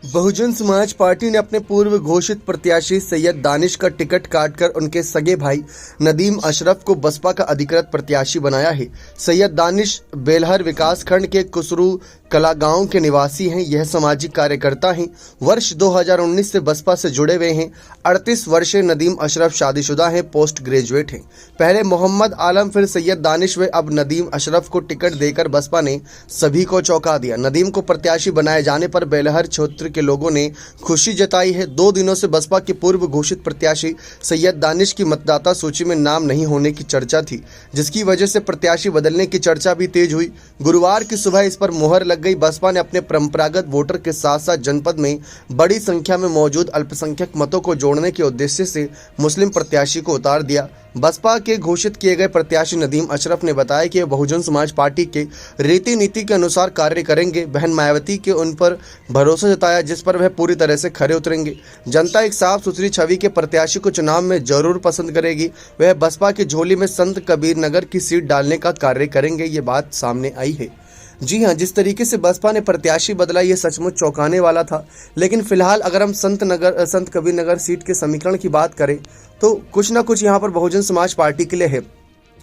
Bahujan Samaj party ने अपने पूर्व घोषित प्रत्याशी सैयद दानिश का टिकट काटकर उनके सगे भाई नदीम अशरफ को बसपा का अधिकृत प्रत्याशी बनाया है। सैयद दानिश बेलहर विकास खंड के कुसरू कला गांव के निवासी हैं। यह सामाजिक कार्यकर्ता हैं। वर्ष 2019 से बसपा से जुड़े हुए हैं। 38 वर्षीय नदीम अशरफ शादीशुदा हैं, पोस्ट ग्रेजुएट हैं। पहले मोहम्मद आलम, फिर सैयद दानिश व अब नदीम अशरफ को टिकट देकर बसपा ने सभी को चौंका दिया। नदीम को प्रत्याशी बनाए जाने पर बेलहर क्षेत्र के लोगों ने खुशी जताई है। 2 दिनों से बसपा के पूर्व घोषित प्रत्याशी सैयद दानिश की मतदाता सूची में नाम नहीं होने की चर्चा थी, जिसकी वजह से प्रत्याशी बदलने की चर्चा भी तेज हुई। गुरुवार की सुबह इस पर मुहर लग गई। बसपा ने अपने परंपरागत वोटर के साथ साथ जनपद में बड़ी संख्या में मौजूद अल्पसंख्यक मतों को जोड़ने के उद्देश्य से मुस्लिम प्रत्याशी को उतार दिया। बसपा के घोषित किए गए प्रत्याशी नदीम अशरफ ने बताया कि बहुजन समाज पार्टी के रीति नीति के अनुसार कार्य करेंगे। बहन मायावती के उन पर भरोसा जताया, जिस पर वह पूरी तरह से खरे उतरेंगे। जनता एक साफ सुथरी छवि के प्रत्याशी को चुनाव में जरूर पसंद करेगी। वह बसपा की झोली में संत कबीर नगर की सीट डालने का कार्य करेंगे। ये बात सामने आई है। जी हां, जिस तरीके से बसपा ने प्रत्याशी बदला ये सचमुच चौंकाने वाला था। लेकिन फिलहाल अगर हम संत कबीर नगर सीट के समीकरण की बात करें तो कुछ ना कुछ यहां पर बहुजन समाज पार्टी के लिए है।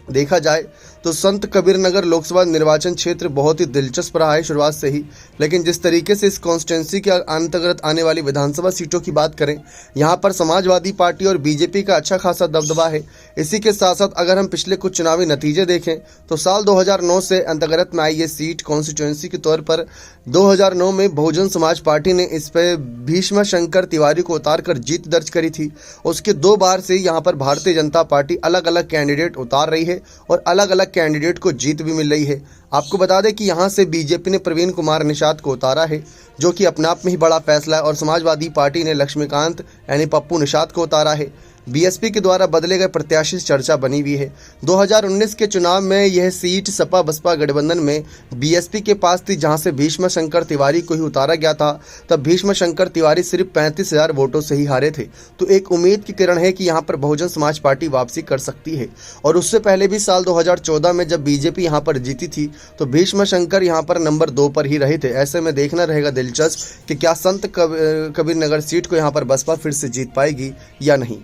देखा जाए तो संत कबीर नगर लोकसभा निर्वाचन क्षेत्र बहुत ही दिलचस्प रहा है शुरुआत से ही। लेकिन जिस तरीके से इस कॉन्स्टिट्यूंसी के अंतर्गत आने वाली विधानसभा सीटों की बात करें, यहां पर समाजवादी पार्टी और बीजेपी का अच्छा खासा दबदबा है। इसी के साथ साथ अगर हम पिछले कुछ चुनावी नतीजे देखें तो साल 2009 से अंतर्गत में आई ये सीट कॉन्स्टिट्यूंसी के तौर पर 2009 में बहुजन समाज पार्टी ने इस पर भीष्म शंकर तिवारी को उतारकर जीत दर्ज करी थी। उसके 2 बार से यहाँ पर भारतीय जनता पार्टी अलग अलग कैंडिडेट उतार रही है और अलग अलग कैंडिडेट को जीत भी मिल रही है। आपको बता दें कि यहां से बीजेपी ने प्रवीण कुमार निषाद को उतारा है, जो कि अपने आप में ही बड़ा फैसला है, और समाजवादी पार्टी ने लक्ष्मीकांत यानी पप्पू निषाद को उतारा है। बीएसपी के द्वारा बदले गए प्रत्याशी से चर्चा बनी हुई है। 2019 के चुनाव में यह सीट सपा बसपा गठबंधन में बीएसपी के पास थी, जहां से भीष्म शंकर तिवारी को ही उतारा गया था। तब भीष्म शंकर तिवारी सिर्फ 35,000 वोटों से ही हारे थे। तो एक उम्मीद की किरण है कि यहां पर बहुजन समाज पार्टी वापसी कर सकती है। और उससे पहले भी साल 2014 में जब बीजेपी यहां पर जीती थी तो भीष्म शंकर यहां पर नंबर 2 पर ही रहे थे। ऐसे में देखना रहेगा दिलचस्प कि क्या संत कबीर नगर सीट को यहां पर बसपा फिर से जीत पाएगी या नहीं।